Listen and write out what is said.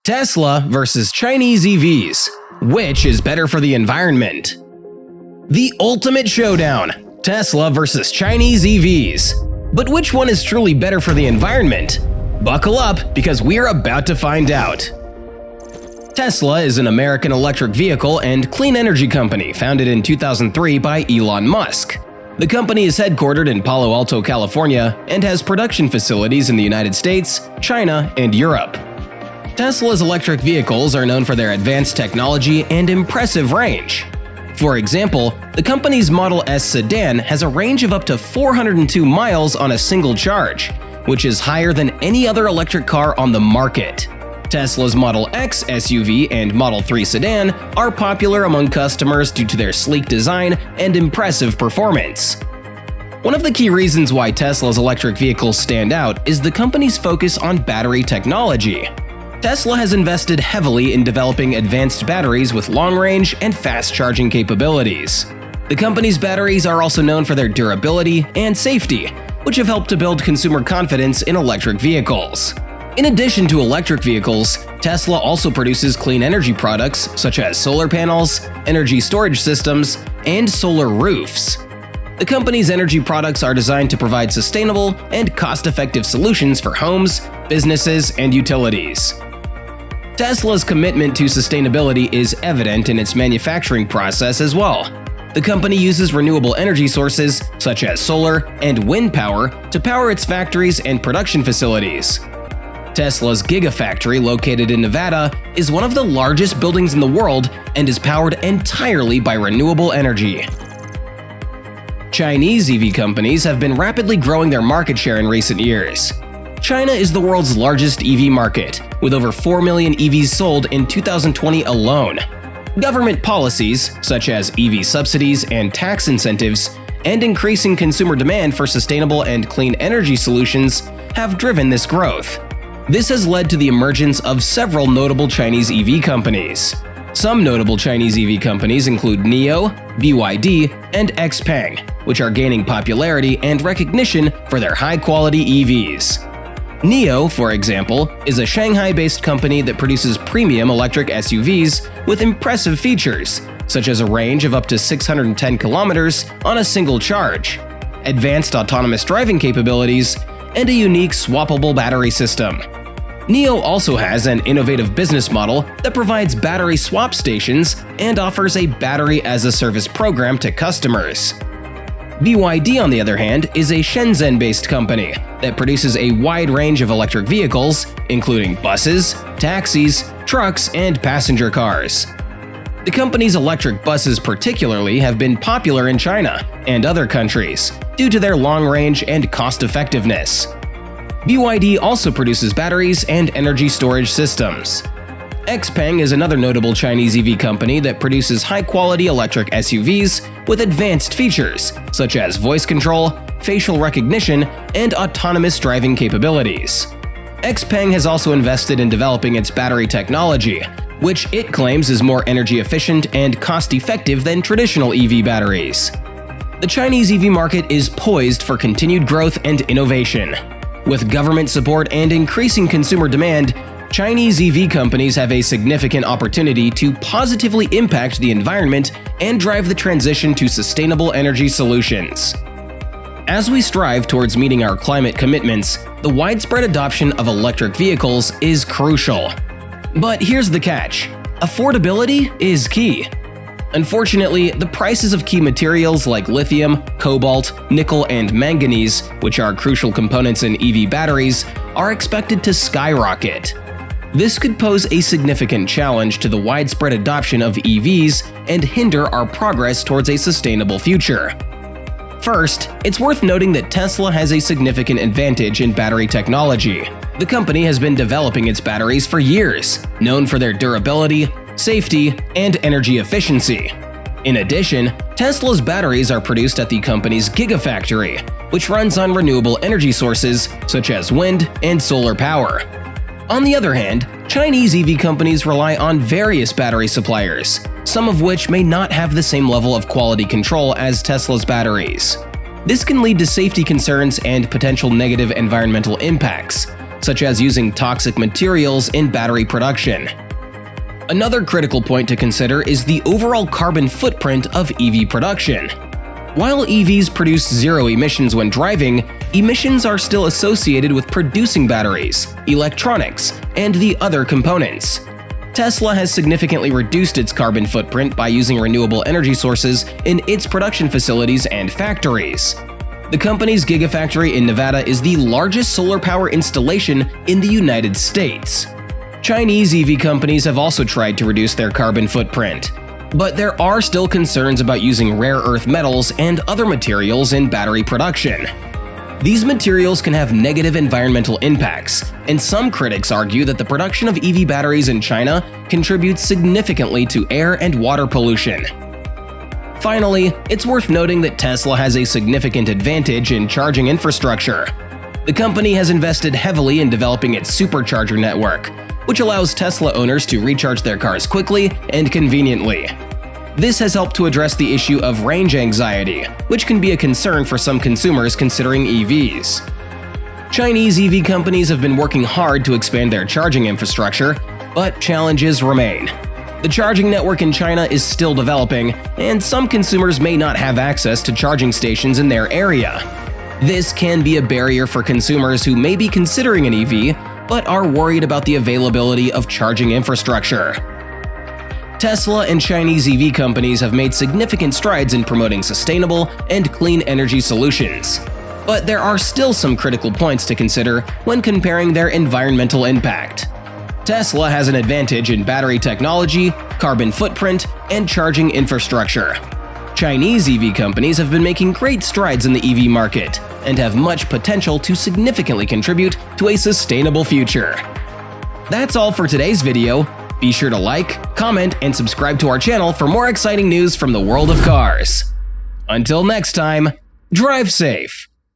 Tesla versus Chinese EVs. Which is better for the environment? The ultimate showdown. Tesla versus Chinese EVs. But which one is truly better for the environment? Buckle up, because we're about to find out. Tesla is an American electric vehicle and clean energy company founded in 2003 by Elon Musk. The company is headquartered in Palo Alto, California, and has production facilities in the United States, China, and Europe. Tesla's electric vehicles are known for their advanced technology and impressive range. For example, the company's Model S sedan has a range of up to 402 miles on a single charge, which is higher than any other electric car on the market. Tesla's Model X SUV and Model 3 sedan are popular among customers due to their sleek design and impressive performance. One of the key reasons why Tesla's electric vehicles stand out is the company's focus on battery technology. Tesla has invested heavily in developing advanced batteries with long-range and fast-charging capabilities. The company's batteries are also known for their durability and safety, which have helped to build consumer confidence in electric vehicles. In addition to electric vehicles, Tesla also produces clean energy products such as solar panels, energy storage systems, and solar roofs. The company's energy products are designed to provide sustainable and cost-effective solutions for homes, businesses, and utilities. Tesla's commitment to sustainability is evident in its manufacturing process as well. The company uses renewable energy sources such as solar and wind power to power its factories and production facilities. Tesla's Gigafactory, located in Nevada, is one of the largest buildings in the world and is powered entirely by renewable energy. Chinese EV companies have been rapidly growing their market share in recent years. China is the world's largest EV market, with over 4 million EVs sold in 2020 alone. Government policies, such as EV subsidies and tax incentives, and increasing consumer demand for sustainable and clean energy solutions have driven this growth. This has led to the emergence of several notable Chinese EV companies. Some notable Chinese EV companies include NIO, BYD, and Xpeng, which are gaining popularity and recognition for their high-quality EVs. NIO, for example, is a Shanghai-based company that produces premium electric SUVs with impressive features, such as a range of up to 610 kilometers on a single charge, advanced autonomous driving capabilities, and a unique swappable battery system. NIO also has an innovative business model that provides battery swap stations and offers a battery-as-a-service program to customers. BYD, on the other hand, is a Shenzhen-based company that produces a wide range of electric vehicles, including buses, taxis, trucks, and passenger cars. The company's electric buses particularly have been popular in China and other countries due to their long range and cost-effectiveness. BYD also produces batteries and energy storage systems. Xpeng is another notable Chinese EV company that produces high-quality electric SUVs with advanced features such as voice control, facial recognition, and autonomous driving capabilities. Xpeng has also invested in developing its battery technology, which it claims is more energy efficient and cost-effective than traditional EV batteries. The Chinese EV market is poised for continued growth and innovation. With government support and increasing consumer demand, Chinese EV companies have a significant opportunity to positively impact the environment and drive the transition to sustainable energy solutions. As we strive towards meeting our climate commitments, the widespread adoption of electric vehicles is crucial. But here's the catch: affordability is key. Unfortunately, the prices of key materials like lithium, cobalt, nickel, and manganese, which are crucial components in EV batteries, are expected to skyrocket. This could pose a significant challenge to the widespread adoption of EVs and hinder our progress towards a sustainable future. First, it's worth noting that Tesla has a significant advantage in battery technology. The company has been developing its batteries for years, known for their durability, safety, and energy efficiency. In addition, Tesla's batteries are produced at the company's Gigafactory, which runs on renewable energy sources such as wind and solar power. On the other hand, Chinese EV companies rely on various battery suppliers, some of which may not have the same level of quality control as Tesla's batteries. This can lead to safety concerns and potential negative environmental impacts, such as using toxic materials in battery production. Another critical point to consider is the overall carbon footprint of EV production. While EVs produce zero emissions when driving, emissions are still associated with producing batteries, electronics, and the other components. Tesla has significantly reduced its carbon footprint by using renewable energy sources in its production facilities and factories. The company's Gigafactory in Nevada is the largest solar power installation in the United States. Chinese EV companies have also tried to reduce their carbon footprint, but there are still concerns about using rare earth metals and other materials in battery production. These materials can have negative environmental impacts, and some critics argue that the production of EV batteries in China contributes significantly to air and water pollution. Finally, it's worth noting that Tesla has a significant advantage in charging infrastructure. The company has invested heavily in developing its supercharger network, which allows Tesla owners to recharge their cars quickly and conveniently. This has helped to address the issue of range anxiety, which can be a concern for some consumers considering EVs. Chinese EV companies have been working hard to expand their charging infrastructure, but challenges remain. The charging network in China is still developing, and some consumers may not have access to charging stations in their area. This can be a barrier for consumers who may be considering an EV, but are worried about the availability of charging infrastructure. Tesla and Chinese EV companies have made significant strides in promoting sustainable and clean energy solutions. But there are still some critical points to consider when comparing their environmental impact. Tesla has an advantage in battery technology, carbon footprint, and charging infrastructure. Chinese EV companies have been making great strides in the EV market and have much potential to significantly contribute to a sustainable future. That's all for today's video. Be sure to like, comment, and subscribe to our channel for more exciting news from the world of cars. Until next time, drive safe!